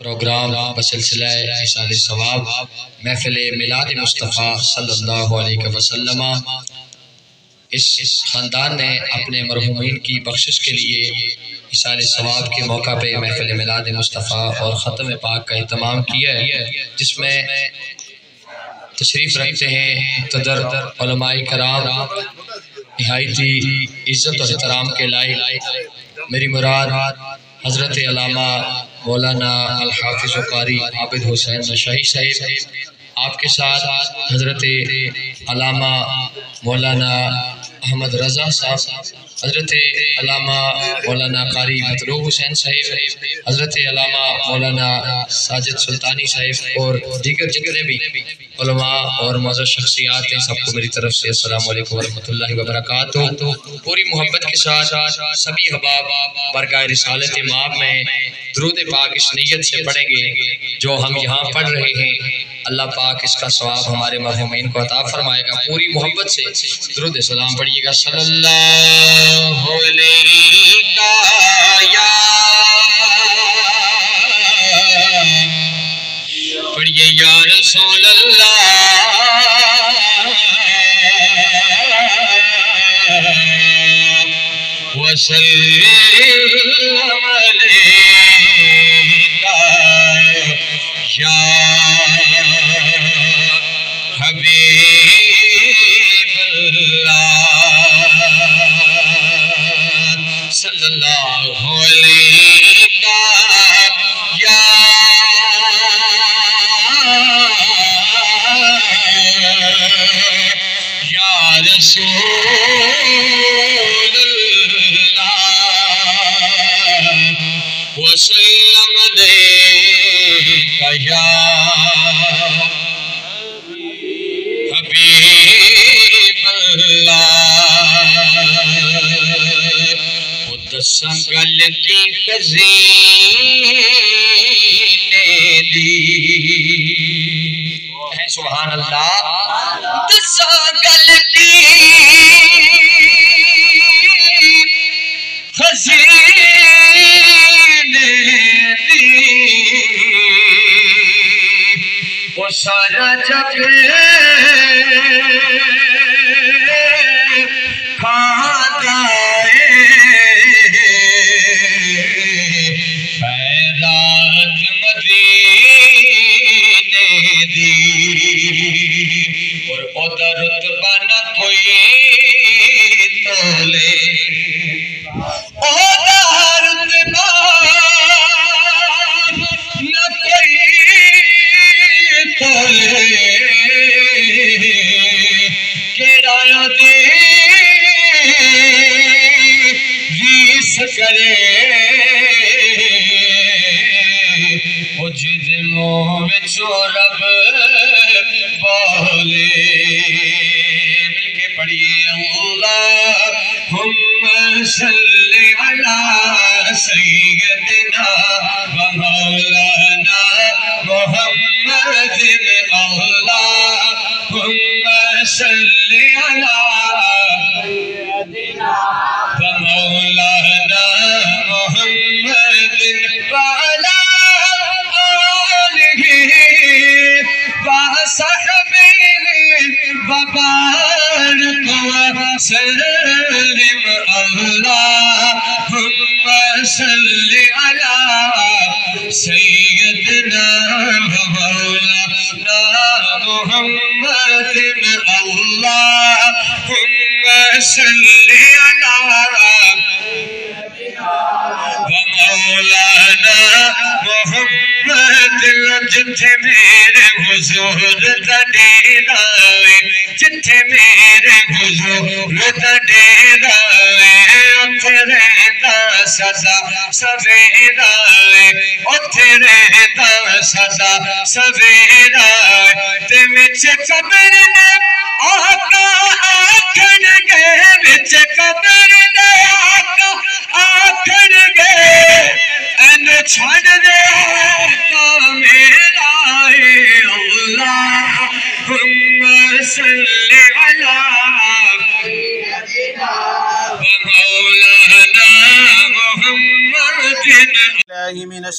Programme بسلسلہ ایصال ثواب محفل میلاد مصطفیٰ صلی اللہ علیہ وسلم، اس خاندان نے اپنے مرحومین کی بخشش کے لیے ایصال ثواب کے موقع پہ محفل میلاد مصطفیٰ اور ختم پاک کا اہتمام کیا ہے، جس میں تشریف رکھتے ہیں مقتدر علماء کرام، نہایتی عزت اور احترام کے لائق میری مراد حضرت علامہ مولانا الحافظ قاری عابد حسین نشائی صاحب، آپ کے ساتھ حضرت علامہ مولانا احمد رضا صاحب، حضرت علامہ مولانا قاری مطلوب حسین صاحب، حضرت علامہ مولانا ساجد سلطانی صاحب اور دیگر جتنے بھی علماء اور معزز شخصیات ہیں، سب کو میری طرف سے السلام علیکم ورحمۃ اللہ وبرکاتہ۔ پوری محبت کے ساتھ سبھی احباب برگاہ رسالت مآب میں درود پاک اس نیت سے پڑھیں گے جو ہم یہاں پڑھ رہے ہیں، اللہ پاک اس کا ثواب ہمارے مرحومین کو عطا فرمائے گا۔ پوری محبت سے درود سلام پڑھیے گا، صلی اللہ علیہ پڑھیے یا رسول اللہ وسلم علیہ یا حبیب اللہ صلی اللہ علیہ یا رسول اللہ وسلم علیہ یا حبیب اللہ۔ دساں گل کی خزینے دی ہے، سبحان اللہ۔ دساں گل کی خزینے دی وہ سارا جگ کھاتا ہے، خیرات مدینے دی اور ادھر رتبہ نہ کوئی تولے، ادھر رتبہ نہ کوئی تولے، کیڑا دے ریس کرے وہ جد منہ وچوں رب بولے۔ مل کے پڑھیے اللہم صلی علی سیدنا و مولانا محمد، اللہم صلی علی سیدنا و مولانا محمد وعلی آلہ وصحبہ وبارک وسلم، اللہم صلی علی سیدنا مولانا محمد، اللہم صلی علی مولانا محمد۔ جتھے میرے حضور دا ڈیرا ہے، جتھے میرے حضور دا ڈیرا ہے، اتھے رہتا سدا سویرا ہے، اتھے رہتا سدا سویرا ہے، تے وچ قبر نے آقا آکھن گے، وچ قبر نے آقا آکھن گے، این چھڑ دے آقا میرا ہے، اللہم صلی علی مولانا محمد۔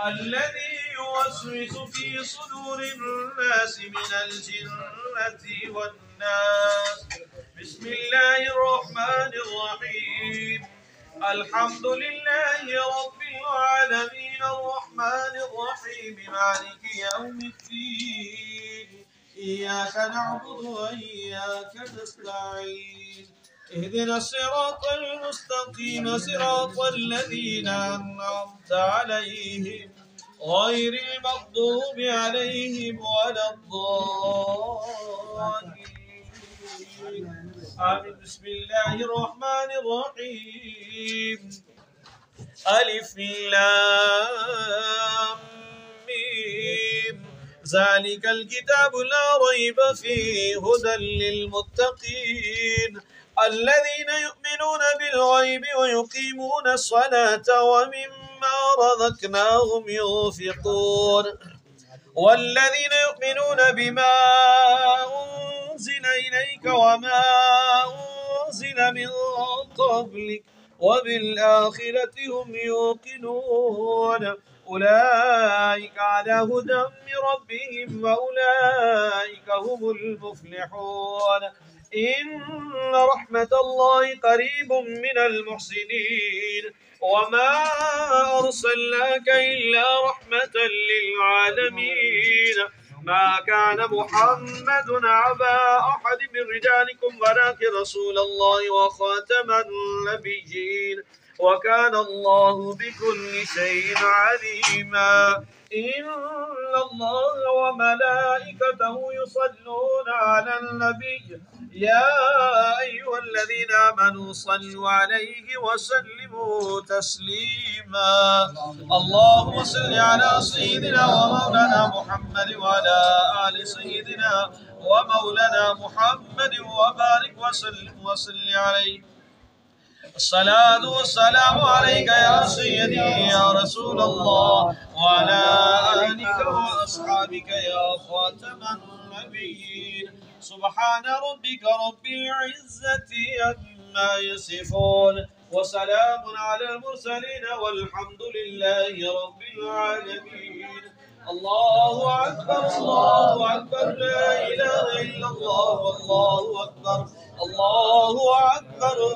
الذي يوسوس في صدور الناس من الجنة والناس। بسم الله الرحمن الرحيم الحمد لله رب العالمين الرحمن الرحيم مالك يوم الدين إياك نعبد وإياك نستعين اهدنا الصراط المستقيم صراط الذين أنعمت عليهم غير المغضوب عليهم ولا الضالين آمين। بسم الله الرحمن الرحيم ألف لام ميم ذلك الكتاب لا ريب فيه هدى للمتقين الذين يؤمنون بالغيب ويقيمون الصلاة ومما رزقناهم ينفقون والذين يؤمنون بما أنزل إليك وما أنزل من قبلك وبالآخرة هم يوقنون أولئك على هدى من ربهم وأولئك هم المفلحون إن رحمة الله قريب من المحسنين وما أرسلناك إلا رحمة للعالمين ما كان محمد أبا أحد من رجالكم ولكن رسول الله وخاتم النبيين وكان الله بكل شيء عليما إن الله وملائكته يصلون على النبي يا أيها الذين آمنوا صلوا عليه وسلموا تسليما اللهم صل على سيدنا ومولانا محمد وعلى آل سيدنا ومولانا محمد وبارك وسلم عليه الصلاة والسلام عليك يا سيدي يا رسول الله وعلى آلك وأصحابك يا خاتم النبيين سبحان ربك رب العزة عما يصفون وسلام على المرسلين والحمد لله رب العالمين الله أكبر لا إله إلا الله والله أكبر الله أكبر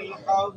الحمد।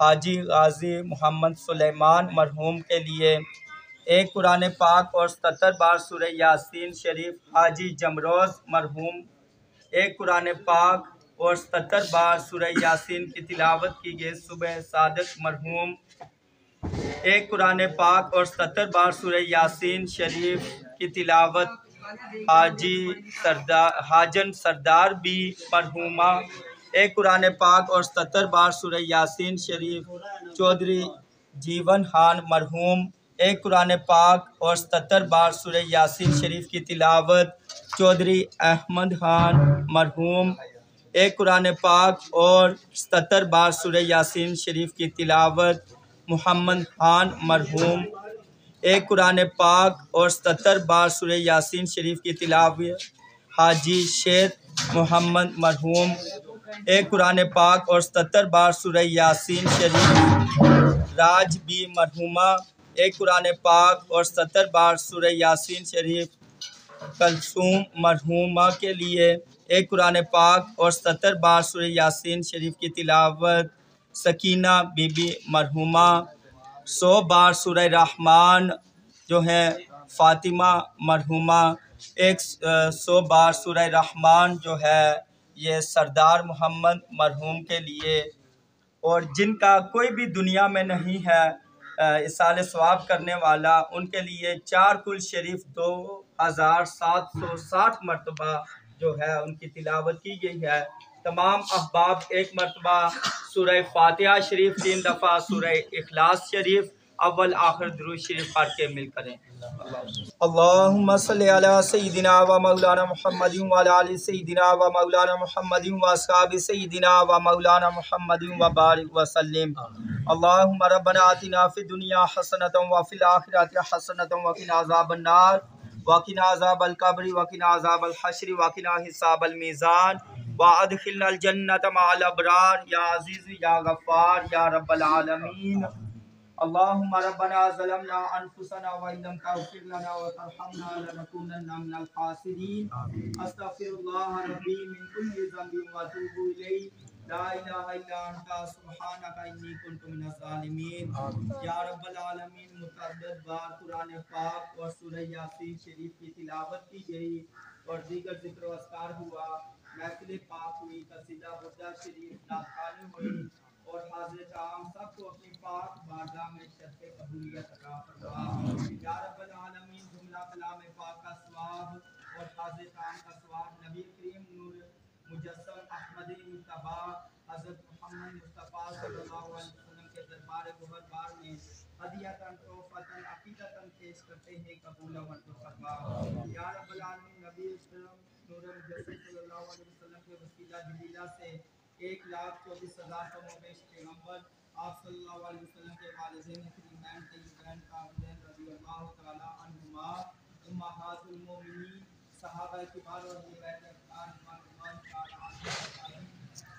حاجی غازی محمد سلیمان مرحوم کے لیے ایک قرآن پاک اور 77 بار سورہ یاسین شریف حاجی جمروز مرحوم ایک قرآن پاک اور 77 بار سورہ یاسین کی تلاوت کی گئی صبح صادق مرحوم ایک قرآن پاک اور 77 بار سورہ یاسین شریف کی تلاوت حاجن سردار بھی مرحومہ ایک قرآن پاک اور 77 بار سورہ یاسین شریف چودھری جیون خان مرحوم ایک قرآن پاک اور 77 بار سورہ یاسین شریف کی تلاوت چودھری احمد خان مرحوم ایک قرآن پاک اور 77 بار سورہ یاسین شریف کی تلاوت محمد خان مرحوم ایک قرآن پاک اور 77 بار سورہ یاسین شریف کی تلاوت حاجی شیر محمد مرحوم ایک قرآن پاک اور 77 بار سورہ یاسین شریف راج بی مرحومہ ایک قرآن پاک اور 77 بار سورہ یاسین شریف کلثوم مرحومہ کے لیے ایک قرآن پاک اور 77 بار سورہ یاسین شریف کی تلاوت سکینہ بی بی مرحومہ 100 بار سورہ رحمان جو ہے فاطمہ مرحومہ 100 بار سورہ رحمان جو ہے یہ سردار محمد مرحوم کے لیے اور جن کا کوئی بھی دنیا میں نہیں ہے اصالِ ثواب کرنے والا ان کے لیے 4 کل شریف 2760 مرتبہ جو ہے ان کی تلاوت کی گئی ہے۔ تمام احباب ایک مرتبہ سورہ فاتحہ شریف 3 دفعہ سورہ اخلاص شریف اول آخر درود شریف پڑھ کے مل کریں۔ اللہم صلی علی سیدنا و مولانا محمد و علی آل سیدنا و مولانا محمد و اصحاب سیدنا و مولانا محمد و بارک وسلم۔ اللہم ربنا آتنا فی الدنیا حسنۃ و فی الآخرۃ حسنۃ و قنا عذاب النار وقنا عذاب القبر وقنا عذاب الحشر وقنا حساب المیزان وادخلنا الجنۃ مع الابرار یا عزیز یا غفار یا رب العالمین۔ اللہم ربنا ظلمنا انفسنا وان لم تغفر لنا وترحمنا لنکونن من الخاسرین۔ استغفر اللہ ربی من کل ذنب واتوب الیہ لا الہ الا انت سبحانک انی کنت من الظالمین۔ یا رب العالمین متعدد بار قرآن پاک اور سورہ یاسین شریف کی تلاوت کی گئی اور دیگر ذکر و اذکار ہوا، محفل پاک ہوئی، قصیدہ بردہ شریف نعت خوانی ہوئی اور حاضر عام سب کو اپنی پاک بارگاہ میں شرف قبولیت عطا فرما۔ یا رب العالمین جملہ کلام پاک کا ثواب اور حاضر عام کا ثواب نبی کریم نور مجسم احمد مصطفیٰ حضرت محمد مصطفیٰ صلی اللہ علیہ وسلم کے دربار گوہر میں ہدیۃً تحفۃً عقیدۃً پیش کرتے ہیں، قبول و منظور فرما۔ یا رب العالمین نبی کریم نور مجسم صلی اللہ علیہ وسلم کے وسیلہ جلیلہ سے 1,24,000 کم و بیش پیغمبر آپ صلی اللہ علیہ وسلم کے والدین کریمین طیبین طاہرین رضی اللہ تعالی عنہما، امہات المومنین، صحابہ کبار اور بیت اکرام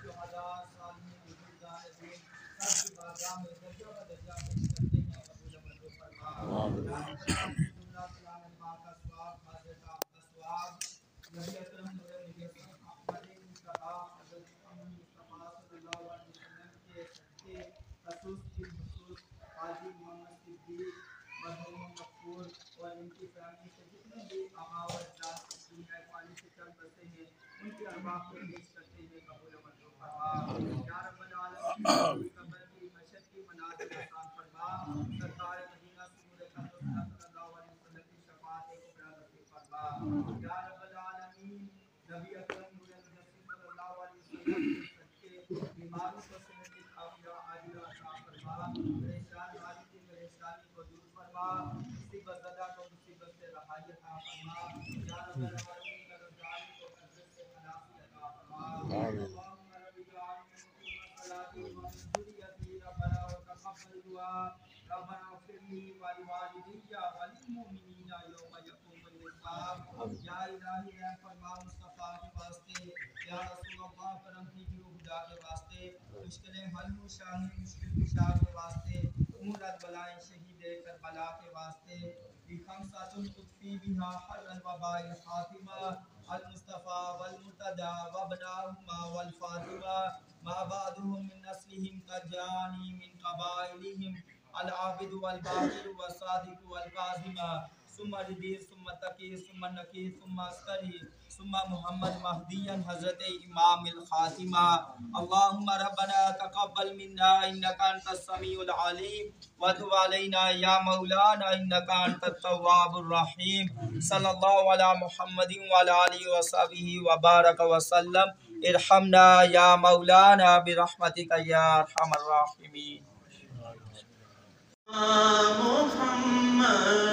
شہداء صالحین بزرگان دین سب کی بارگاہ میں درجہ بدرجہ پیش کرتے ہیں، قبول و منظور فرما۔ جملہ کلام پاک کا ثواب، حاضر کا ثواب نبی اکرم نور مجسم احمد مصطفیٰ حضرت محمد مصطفیٰ صلی اللہ علیہ وسلم کے صدقے خصوص بالخصوص حاجی محمد صدیق مرحوم مقبول اور ان کی فیملی سے جتنے بھی آباء و اجداد دنیا فانی سے چل بسے ہیں ان کی ارواح کو پیش کرتے ہیں، قبول و منظور فرما۔ یا رب العالمین قبر کی مشہد کی منازل آسان فرما، سرکار مدینہ سرور خط صلی اللہ علیہ وسلم کی شفاعت کبریٰ نصیب فرما۔ یا رب العالمین نبی اکرم نور مجسم صلی اللہ علیہ وسلم کے صدقے بیماروں کو صحت عاجلہ عاجلہ عطا فرما، پریشان حالی کی پریشانی کو دور فرما، مصیبت زدہ کو مصیبت سے رہائی عطا فرما۔ یا رب العالمین قرضداری کو قرض سے خلاصی عطا فرما۔ اللہم رب اجعلنی مقیم الصلاۃ ومن ذریتی ربنا وتقبل دعاء ربنا اغفر لی ولوالدی وللمؤمنین یوم یقوم الحساب۔ یا الہی رحم فرما مصطفیٰ کے واسطے، یا رسول اللہ کرم کیجیے خدا کے واسطے، مشکلیں حل و شاہی مشکل کشا کے واسطے، مورد بلائیں شہید کربلا کے واسطے بخمسۃ تطفی بہا حر الوباء الحاطمہ المصطفیٰ والمرتضیٰ وابناہما والفاطمہ ما بعدهم من نسلهم كالجاني من قبائلهم العابد والباقر والصادق والكاظم ثم ردی ثم تقی ثم نقی ثم عسکری ثم محمد مہدیا حضرت امام الخاتمہ اللہم ربنا تقبل منا انکا انت السمیع العلیم وتب علینا یا مولانا انکا انت التواب الرحیم صلی اللہ علی محمد وعلی آلہ وصحبہ وبارک وسلم ارحمنا یا مولانا برحمتک یا ارحم الراحمین محمد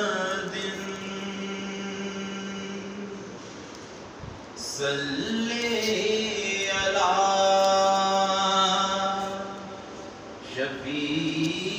صلی علی شفیعنا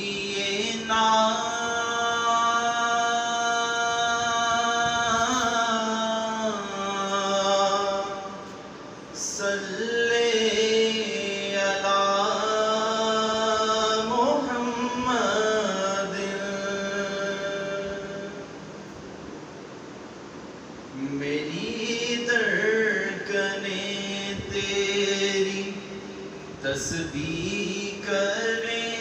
میری دھڑکنیں تیری تسبیح کریں